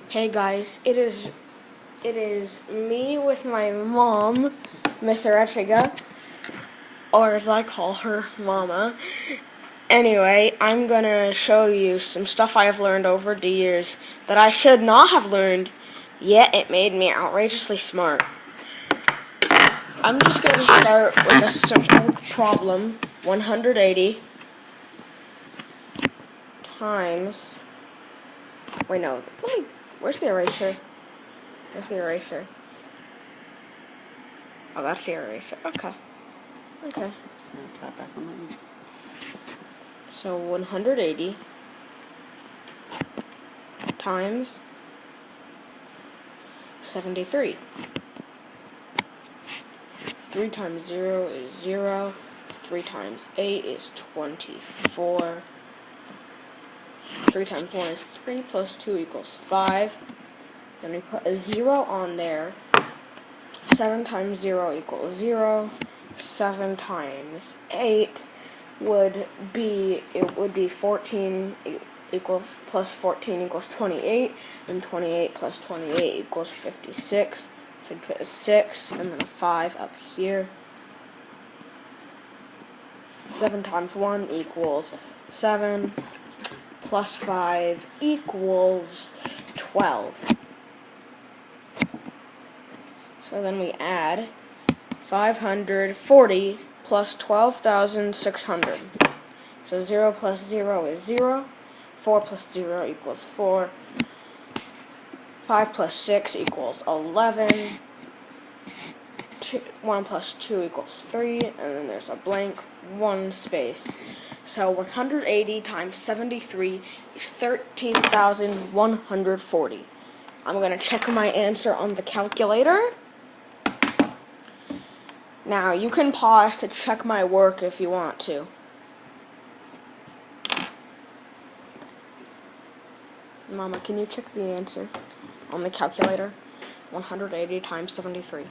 Hey guys, it is me with my mom, Miss Erechiga, or as I call her, Mama. Anyway, I'm gonna show you some stuff I have learned over the years that I should not have learned, yet it made me outrageously smart. I'm just gonna start with a simple problem: 180 times. Wait, no. Where's the eraser? Where's the eraser? Oh, that's the eraser. Okay. Tap back on that. So 180 times 73. 3 times 0 is 0. 3 times 8 is 24. 3 times 1 is 3 plus 2 equals 5. Then we put a 0 on there. 7 times 0 equals 0. 7 times 8 would be 14 equals plus 14 equals 28, and 28 plus 28 equals 56. So we put a 6 and then a 5 up here. 7 times 1 equals 7, plus 5 equals 12. So then we add 540 plus 12,600. So 0 plus 0 is 0. 4 plus 0 equals 4. 5 plus 6 equals 11. 1 plus 2 equals 3. And then there's a blank 1 space. So 180 times 73 is 13,140. I'm going to check my answer on the calculator. Now, you can pause to check my work if you want to. Mama, can you check the answer on the calculator? 180 times 73.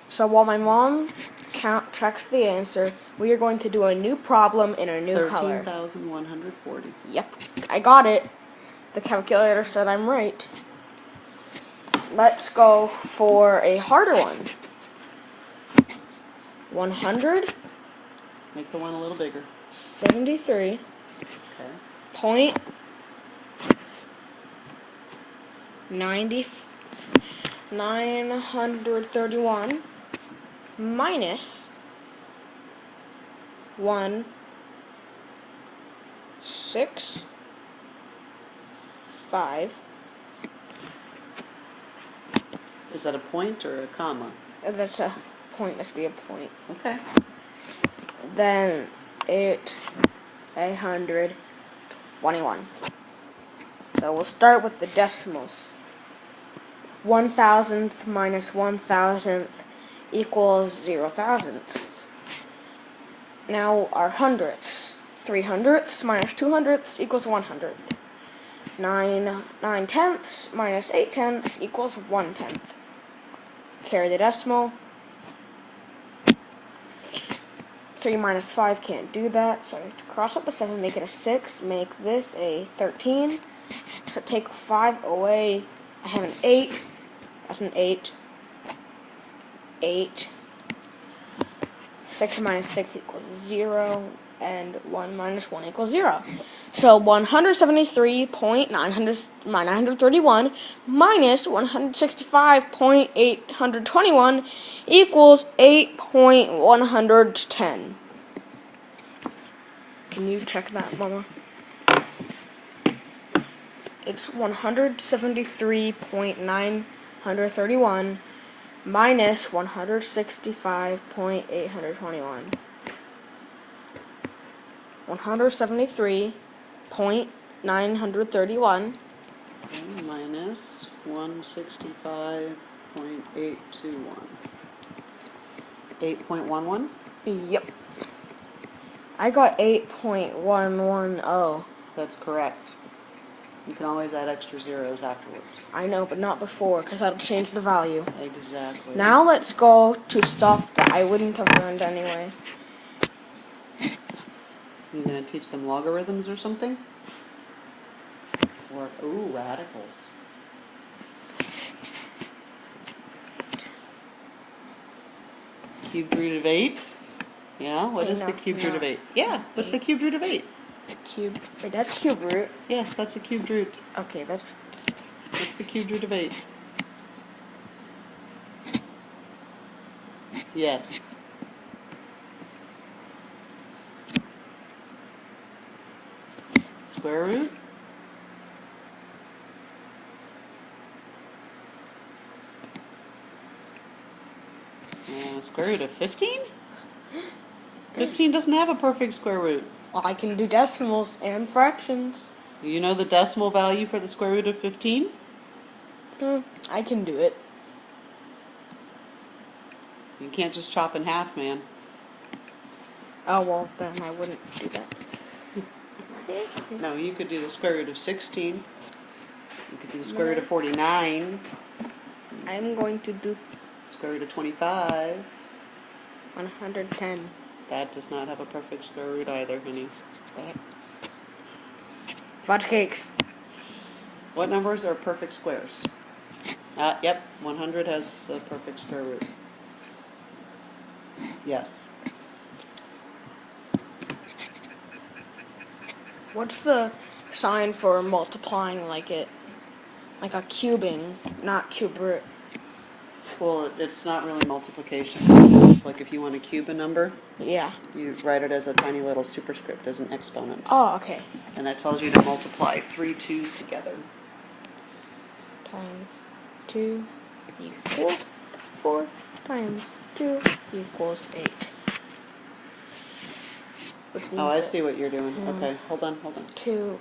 So while my mom checks the answer, we are going to do a new problem in a new color. 13,140. Yep, I got it. The calculator said I'm right. Let's go for a harder one. 100. Make the one a little bigger. 73. Okay. Point 931 minus 165. Is that a point or a comma? That's a point. That should be a point. Okay. Then 821. So we'll start with the decimals. 1,000th minus 1,000th equals 0,000ths. Now our hundredths. 300ths minus 200ths equals 100th. 9/10ths minus 8/10ths equals 1/10. Carry the decimal. 3 minus 5 can't do that, so I have to cross out the 7, make it a 6, make this a 13. So take 5 away, I have an 8. That's an 8. 8. 6 minus 6 equals 0, and 1 minus 1 equals 0. So 173.931 minus 165.821 equals 8.110. Can you check that, Mama? It's 173.931 minus 165.821. 173.931 minus 165.821. 8.11? Yep. I got 8.110. That's correct. You can always add extra zeros afterwards. I know, but not before, because that'll change the value. Exactly. Now let's go to stuff that I wouldn't have learned anyway. You gonna teach them logarithms or something? Or, ooh, radicals. Cubed root of 8? Yeah, what is the cubed root of 8? Yeah, what's the cubed root of 8? Wait, that's cube root. Yes, that's a cubed root. Okay, that's What's the cubed root of 8? Yes. Square root? Square root of 15? 15 doesn't have a perfect square root. well, I can do decimals and fractions. Do you know the decimal value for the square root of 15? I can do it. You can't just chop in half, man. Oh well, then I wouldn't do that. No, you could do the square root of 16. You could do the square root of 49. I'm going to do Square root of 25. 110. That does not have a perfect square root either, honey. Dang it. Fudge cakes. What numbers are perfect squares? Yep, 100 has a perfect square root. Yes. What's the sign for multiplying like a cubing, not cube root? Well, it's not really multiplication. It's like if you want to cube a number, Yeah. you write it as a tiny little superscript as an exponent. Oh, okay. And that tells you to multiply 3 2's together. Times 2 equals 4 times 2 equals 8. Which means Oh, I that see what you're doing. Okay, hold on. 2,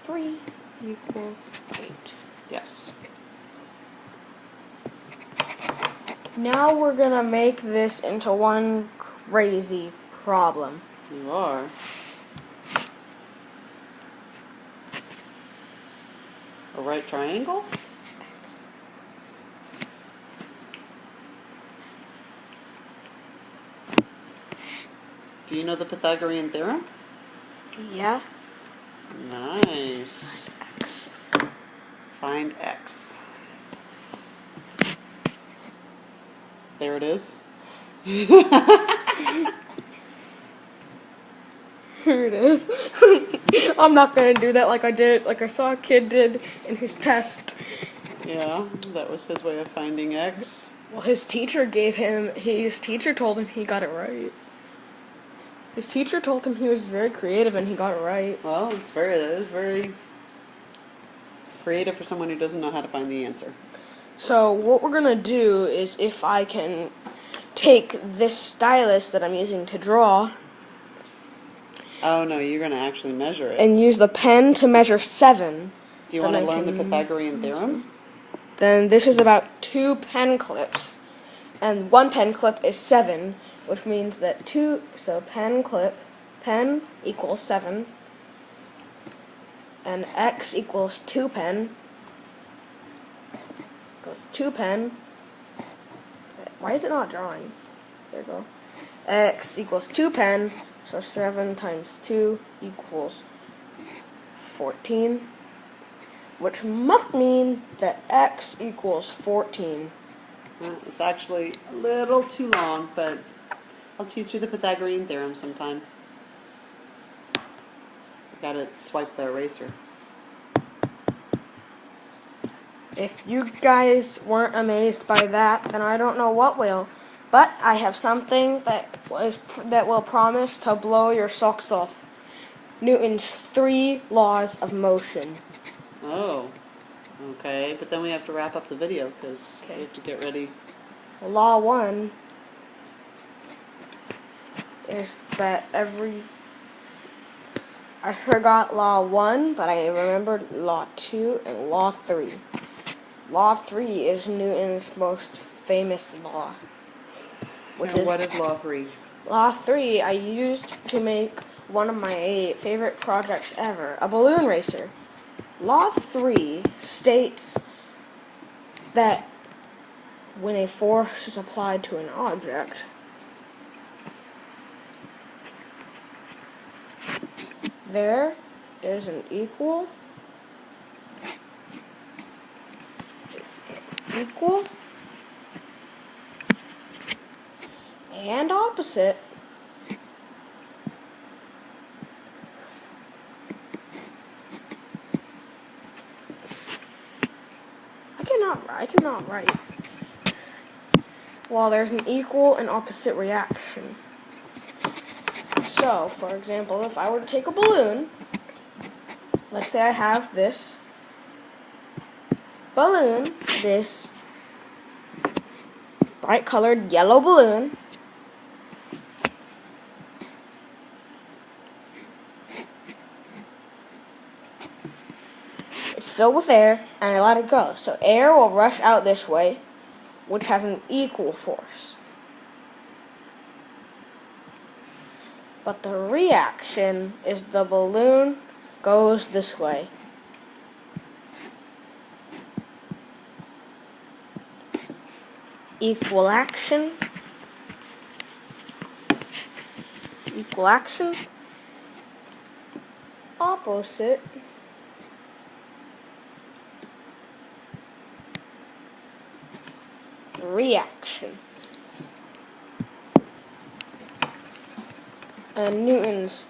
3 equals 8. Yes. Now we're gonna make this into one crazy problem. You are. A right triangle? Do you know the Pythagorean theorem? Yeah. Nice. X. Find x. There it is. Here it is. I'm not gonna do that like I saw a kid did in his test. Yeah, that was his way of finding x. Well, his teacher told him he got it right. His teacher told him he was very creative and he got it right. Well, that is very creative for someone who doesn't know how to find the answer. So what we're gonna do is, if I can take this stylus that I'm using to draw Oh no, you're going to actually measure it. and use the pen to measure 7, Do you want to then I learn the can- Pythagorean theorem? then this is about 2 pen clips. And 1 pen clip is 7, which means that pen equals 7, and x equals 2 pen, goes 2 pen. Why is it not drawing? There you go. X equals 2 pen, so 7 times 2 equals 14, which must mean that x equals 14. It's actually a little too long, but I'll teach you the Pythagorean theorem sometime. Gotta swipe the eraser. If you guys weren't amazed by that, then I don't know what will. But I have something that will promise to blow your socks off. Newton's 3 laws of motion. Oh, okay. But then we have to wrap up the video because Okay. we have to get ready. Law 1 is that I forgot law 1, but I remembered law 2 and law 3. Law 3 is Newton's most famous law. What is law 3? Law 3 I used to make one of my favorite projects ever, a balloon racer. Law 3 states that when a force is applied to an object, there is an equal Equal and opposite. I cannot write while there's an equal and opposite reaction. So, for example, if I were to take a balloon, let's say I have this balloon, this bright colored yellow balloon, it's filled with air, and I let it go. So air will rush out this way, which has an equal force. But the reaction is the balloon goes this way. Equal action. Equal action. Opposite. Reaction. And Newton's